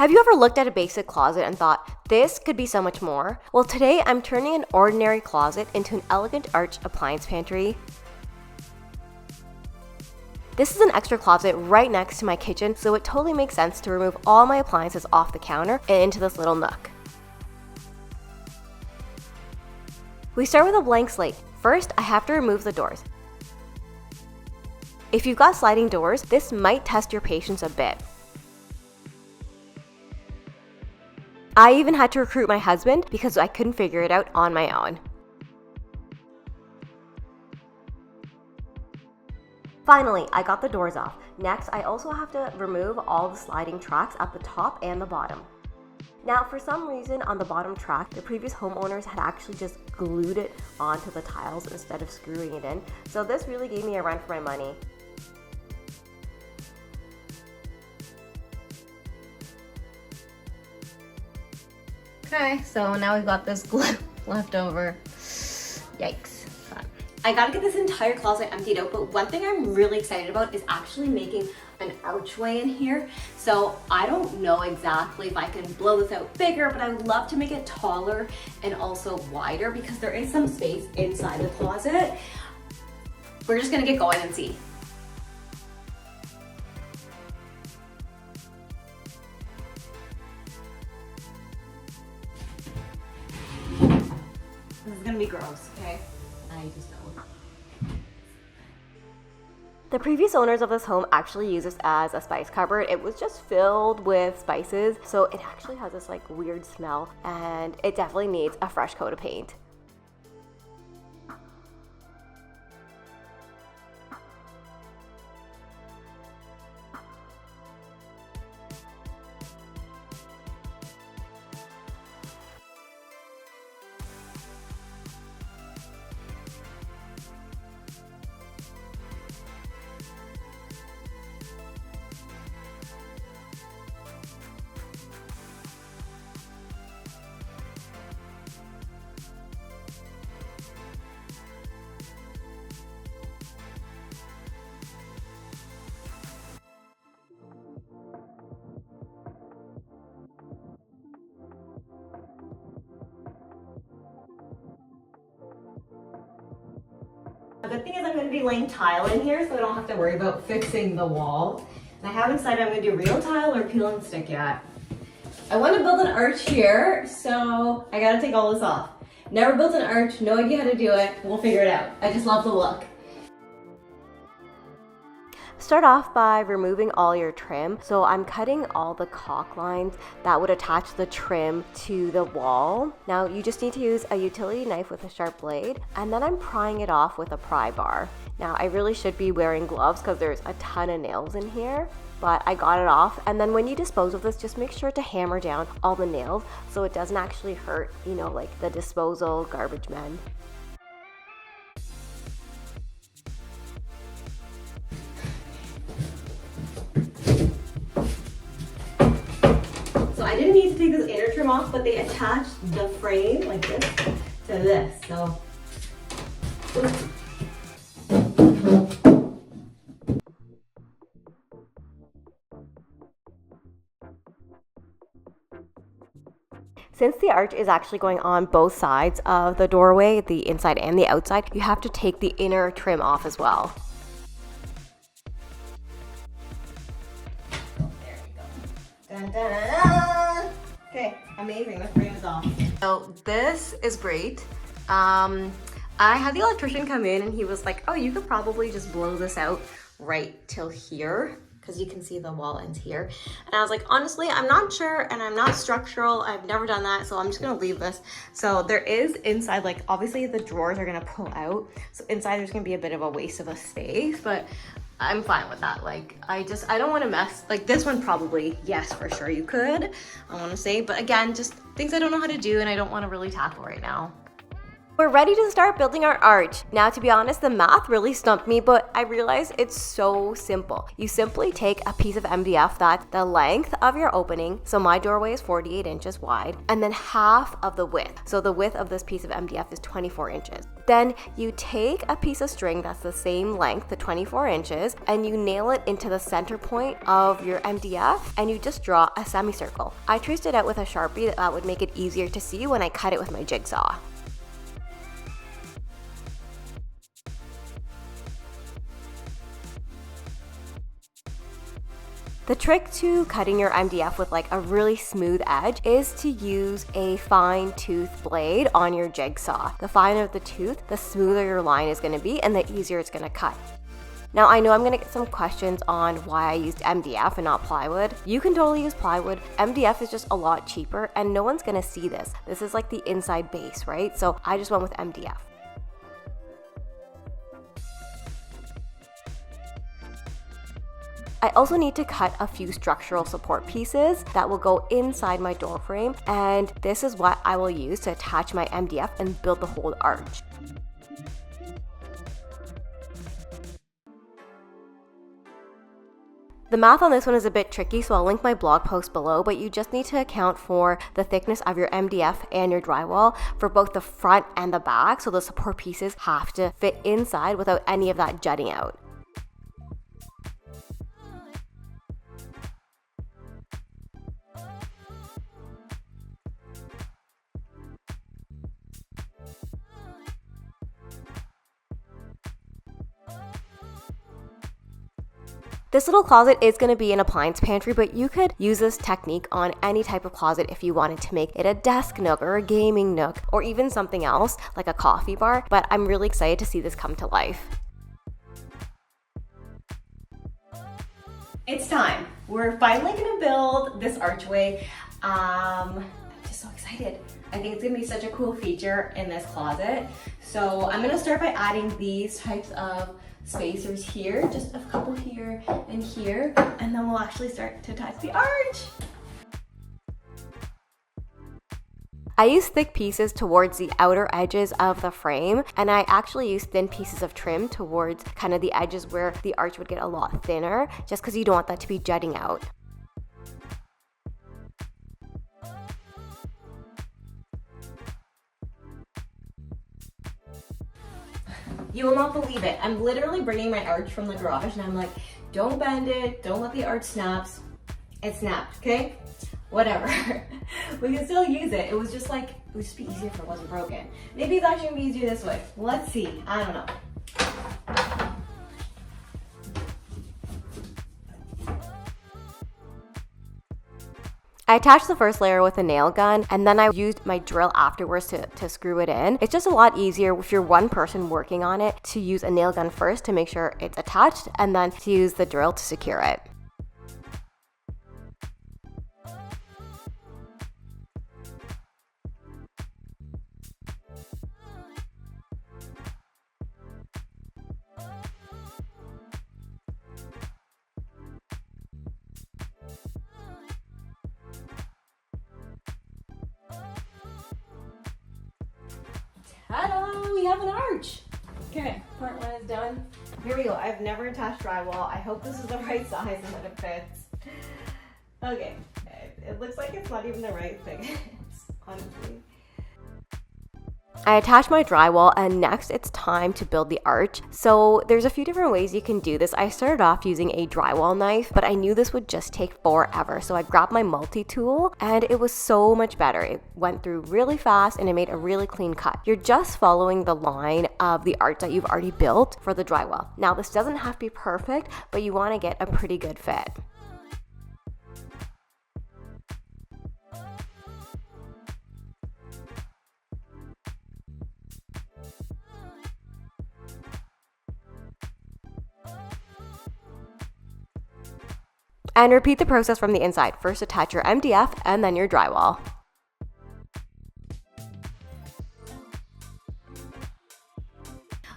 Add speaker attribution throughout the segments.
Speaker 1: Have you ever looked at a basic closet and thought, this could be so much more? Well, today I'm turning an ordinary closet into an elegant arch appliance pantry. This is an extra closet right next to my kitchen, so it totally makes sense to remove all my appliances off the counter and into this little nook. We start with a blank slate. First, I have to remove the doors. If you've got sliding doors, this might test your patience a bit. I even had to recruit my husband because I couldn't figure it out on my own. Finally, I got the doors off. Next, I also have to remove all the sliding tracks at the top and the bottom. Now, for some reason on the bottom track, the previous homeowners had actually just glued it onto the tiles instead of screwing it in. So this really gave me a run for my money. Okay, so now we've got this glue left over. Yikes. Fun. I gotta get this entire closet emptied out, but one thing I'm really excited about is actually making an archway in here. So I don't know exactly if I can blow this out bigger, but I would love to make it taller and also wider because there is some space inside the closet. We're just gonna get going and see. This is gonna be gross, okay? I just know. The previous owners of this home actually used this as a spice cupboard. It was just filled with spices, so it actually has this like weird smell, and it definitely needs a fresh coat of paint. The good thing is I'm going to be laying tile in here, so I don't have to worry about fixing the wall. And I haven't decided I'm going to do real tile or peel and stick yet. I want to build an arch here, so I got to take all this off. Never built an arch, no idea how to do it. We'll figure it out. I just love the look. Start off by removing all your trim. So I'm cutting all the caulk lines that would attach the trim to the wall. Now you just need to use a utility knife with a sharp blade, and then I'm prying it off with a pry bar. Now I really should be wearing gloves because there's a ton of nails in here, but I got it off. And then when you dispose of this, just make sure to hammer down all the nails so it doesn't actually hurt, you know, like the disposal garbage men. So I didn't need to take this inner trim off, but they attached the frame like this to this. So since the arch is actually going on both sides of the doorway, the inside and the outside, you have to take the inner trim off as well. There we go. Dun, dun, dun, dun. Okay, amazing, the frame is off. So this is great. I had the electrician come in and he was like, oh, you could probably just blow this out right till here, because you can see the wall ends here. And I was like, honestly, I'm not sure, and I'm not structural. I've never done that, so I'm just gonna leave this. So there is inside, like obviously the drawers are gonna pull out. So inside there's gonna be a bit of a waste of a space, but I'm fine with that. Like, I don't wanna mess, like this one probably, yes, for sure you could, I wanna say, but again, just things I don't know how to do and I don't wanna really tackle right now. We're ready to start building our arch. Now, to be honest, the math really stumped me, but I realized it's so simple. You simply take a piece of MDF that's the length of your opening, so my doorway is 48 inches wide, and then half of the width. So the width of this piece of MDF is 24 inches. Then you take a piece of string that's the same length, the 24 inches, and you nail it into the center point of your MDF, and you just draw a semicircle. I traced it out with a Sharpie that would make it easier to see when I cut it with my jigsaw. The trick to cutting your MDF with like a really smooth edge is to use a fine tooth blade on your jigsaw. The finer the tooth, the smoother your line is going to be and the easier it's going to cut. Now, I know I'm going to get some questions on why I used MDF and not plywood. You can totally use plywood. MDF is just a lot cheaper and no one's going to see this. This is like the inside base, right? So I just went with MDF. I also need to cut a few structural support pieces that will go inside my door frame, and this is what I will use to attach my MDF and build the whole arch. The math on this one is a bit tricky, so I'll link my blog post below, but you just need to account for the thickness of your MDF and your drywall for both the front and the back, so the support pieces have to fit inside without any of that jutting out. This little closet is going to be an appliance pantry, but you could use this technique on any type of closet if you wanted to make it a desk nook or a gaming nook or even something else like a coffee bar, but I'm really excited to see this come to life. It's time. We're finally going to build this archway. I'm just so excited. I think it's going to be such a cool feature in this closet. So I'm going to start by adding these types of spacers here, just a couple here and here, and then we'll actually start to attach the arch. I use thick pieces towards the outer edges of the frame, and I actually use thin pieces of trim towards kind of the edges where the arch would get a lot thinner, just because you don't want that to be jutting out. You will not believe it. I'm literally bringing my arch from the garage and I'm like, don't bend it, don't let the arch snaps. It snapped, okay? Whatever. We can still use it. It was just like, it would just be easier if it wasn't broken. Maybe it's actually gonna be easier this way. Let's see, I don't know. I attached the first layer with a nail gun, and then I used my drill afterwards to screw it in. It's just a lot easier if you're one person working on it to use a nail gun first to make sure it's attached, and then to use the drill to secure it. Ta-da! We have an arch! Okay, part one is done. Here we go. I've never attached drywall. I hope this is the right size and that it fits. Okay, it looks like it's not even the right thickness, honestly. I attached my drywall, and next it's time to build the arch. So there's a few different ways you can do this. I started off using a drywall knife, but I knew this would just take forever. So I grabbed my multi-tool, and it was so much better. It went through really fast and it made a really clean cut. You're just following the line of the arch that you've already built for the drywall. Now this doesn't have to be perfect, but you want to get a pretty good fit. And repeat the process from the inside. First attach your MDF and then your drywall.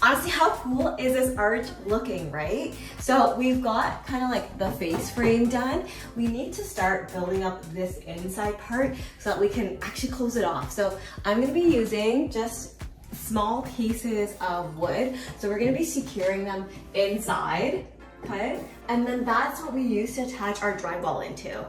Speaker 1: Honestly, how cool is this arch looking, right? So we've got kind of like the face frame done. We need to start building up this inside part so that we can actually close it off. So I'm gonna be using just small pieces of wood. So we're gonna be securing them inside, okay? And then that's what we use to attach our drywall into.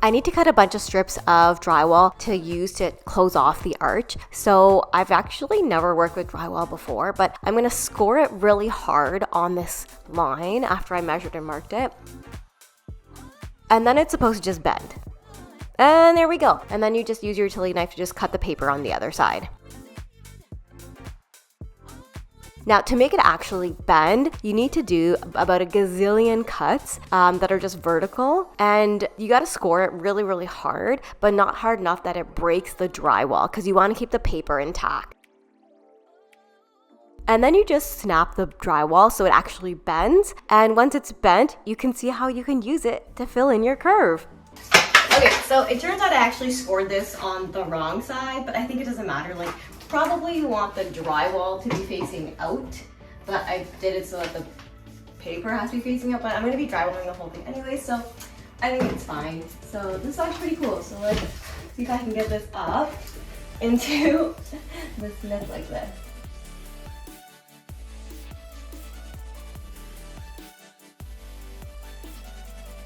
Speaker 1: I need to cut a bunch of strips of drywall to use to close off the arch. So I've actually never worked with drywall before, but I'm gonna score it really hard on this line after I measured and marked it. And then it's supposed to just bend. And there we go. And then you just use your utility knife to just cut the paper on the other side. Now, to make it actually bend, you need to do about a gazillion cuts that are just vertical, and you got to score it really, really hard, but not hard enough that it breaks the drywall, because you want to keep the paper intact. And then you just snap the drywall so it actually bends, and once it's bent, you can see how you can use it to fill in your curve. Okay, so it turns out I actually scored this on the wrong side, but I think it doesn't matter. Like, probably you want the drywall to be facing out, but I did it so that the paper has to be facing out, but I'm going to be drywalling the whole thing anyway, so I think it's fine. So this is actually pretty cool. So let's see if I can get this up into the snip like this.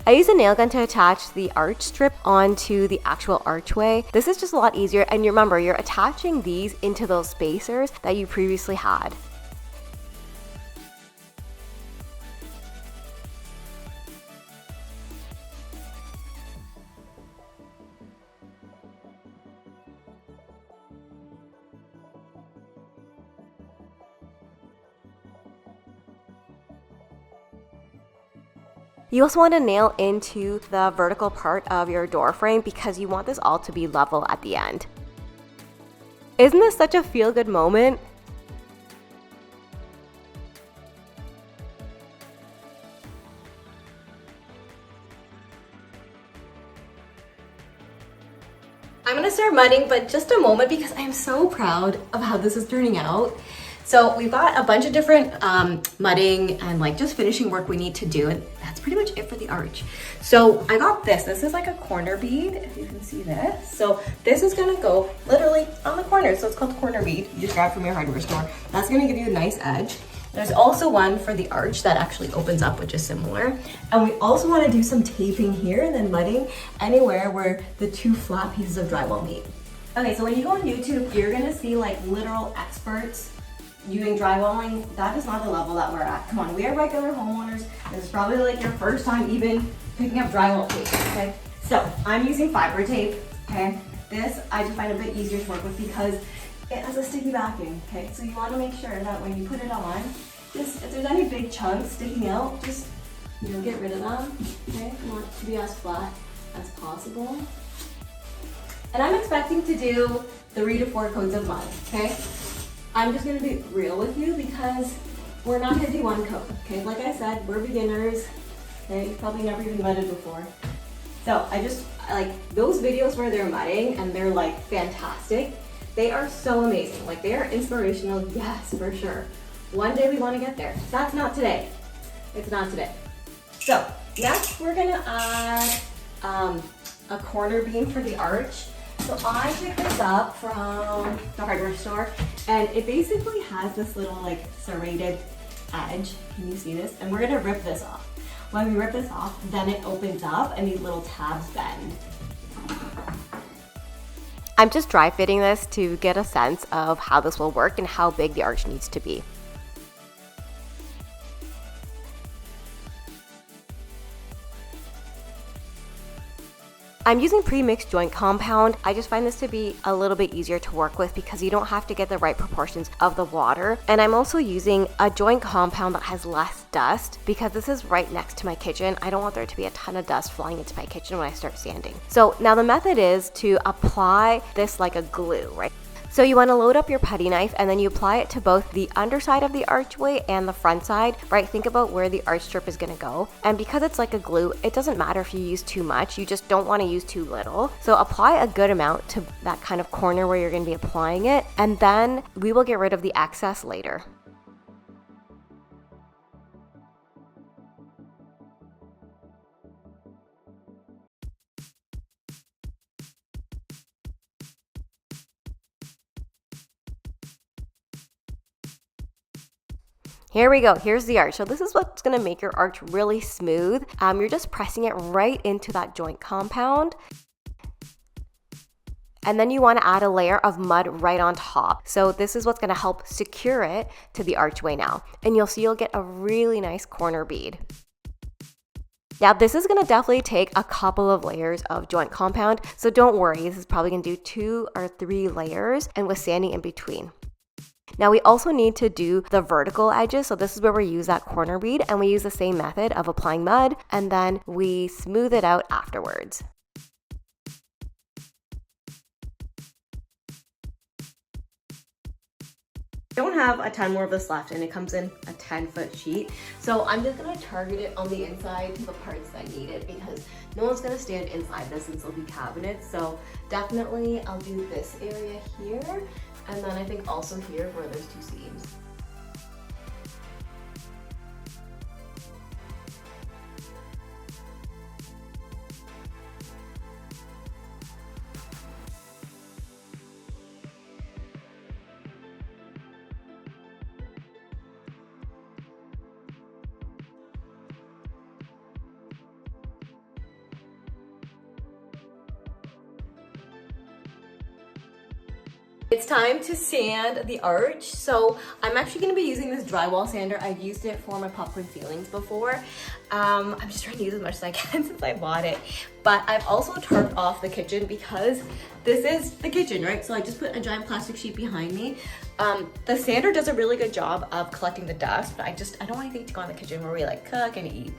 Speaker 1: I use a nail gun to attach the arch strip onto the actual archway. This is just a lot easier, and you remember, you're attaching these into those spacers that you previously had. You also want to nail into the vertical part of your door frame because you want this all to be level at the end. Isn't this such a feel-good moment? I'm gonna start mudding, but just a moment because I'm so proud of how this is turning out. So we've got a bunch of different mudding and like just finishing work we need to do, and that's pretty much it for the arch. So I got this. This is like a corner bead, if you can see this. So this is gonna go literally on the corner. So it's called corner bead. You just grab from your hardware store. That's gonna give you a nice edge. There's also one for the arch that actually opens up, which is similar. And we also want to do some taping here and then mudding anywhere where the two flat pieces of drywall meet. Okay, so when you go on YouTube, you're gonna see like literal experts using drywalling. That is not the level that we're at. Come on, we are regular homeowners. This is probably like your first time even picking up drywall tape, okay? So I'm using fiber tape, okay? This I just find a bit easier to work with because it has a sticky backing, okay? So you want to make sure that when you put it on, just if there's any big chunks sticking out, just, you know, get rid of them, okay? You want it to be as flat as possible. And I'm expecting to do 3 to 4 coats of mud, okay? I'm just gonna be real with you because we're not gonna do 1 coat, okay? Like I said, we're beginners, okay? You've probably never even mudded before. So I like those videos where they're mudding and they're like fantastic. They are so amazing. Like they are inspirational, yes, for sure. One day we wanna get there. That's not today. It's not today. So next we're gonna add a corner beam for the arch. So I picked this up from the hardware store, and it basically has this little like serrated edge. Can you see this? And we're gonna rip this off. When we rip this off, then it opens up and these little tabs bend. I'm just dry fitting this to get a sense of how this will work and how big the arch needs to be. I'm using pre-mixed joint compound. I just find this to be a little bit easier to work with because you don't have to get the right proportions of the water. And I'm also using a joint compound that has less dust because this is right next to my kitchen. I don't want there to be a ton of dust flying into my kitchen when I start sanding. So now the method is to apply this like a glue, right? So you want to load up your putty knife and then you apply it to both the underside of the archway and the front side, right? Think about where the arch strip is going to go. And because it's like a glue, it doesn't matter if you use too much, you just don't want to use too little. So apply a good amount to that kind of corner where you're going to be applying it, and then we will get rid of the excess later. Here we go, here's the arch. So this is what's gonna make your arch really smooth. You're just pressing it right into that joint compound. And then you wanna add a layer of mud right on top. So this is what's gonna help secure it to the archway now. And you'll see you'll get a really nice corner bead. Now this is gonna definitely take a couple of layers of joint compound. So don't worry, this is probably gonna do 2 or 3 layers and with sanding in between. Now we also need to do the vertical edges, so this is where we use that corner bead, and we use the same method of applying mud and then we smooth it out afterwards. I don't have a ton more of this left and it comes in a 10-foot sheet. So I'm just gonna target it on the inside to the parts that need it because no one's gonna stand inside this since it'll be cabinets. So definitely I'll do this area here. And then I think also here where there's 2 seams. It's time to sand the arch. So I'm actually gonna be using this drywall sander. I've used it for my popcorn ceilings before. I'm just trying to use as much as I can since I bought it. But I've also tarped off the kitchen because this is the kitchen, right? So I just put a giant plastic sheet behind me. The sander does a really good job of collecting the dust, but I don't want anything to go in the kitchen where we like cook and eat.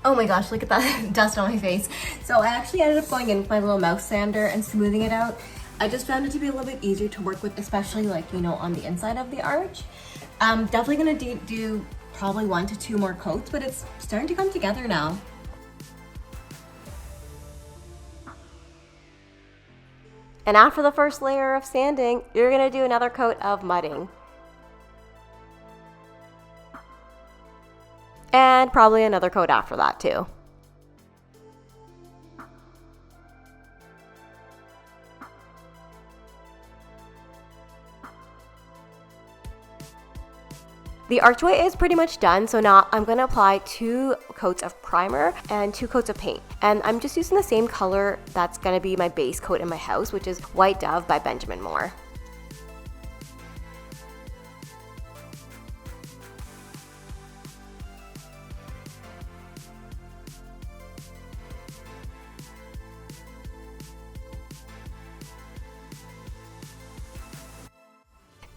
Speaker 1: Oh my gosh, look at that dust on my face. So I actually ended up going in with my little mouse sander and smoothing it out. I just found it to be a little bit easier to work with, especially like, you know, on the inside of the arch. Definitely gonna do probably 1 to 2 more coats, but it's starting to come together now. And after the first layer of sanding, you're gonna do another coat of mudding. And probably another coat after that too. The archway is pretty much done, so now I'm going to apply 2 coats of primer and 2 coats of paint. And I'm just using the same color that's going to be my base coat in my house, which is White Dove by Benjamin Moore.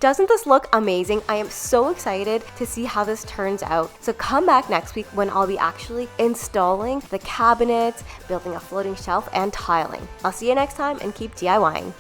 Speaker 1: Doesn't this look amazing? I am so excited to see how this turns out. So come back next week when I'll be actually installing the cabinets, building a floating shelf, and tiling. I'll see you next time and keep DIYing.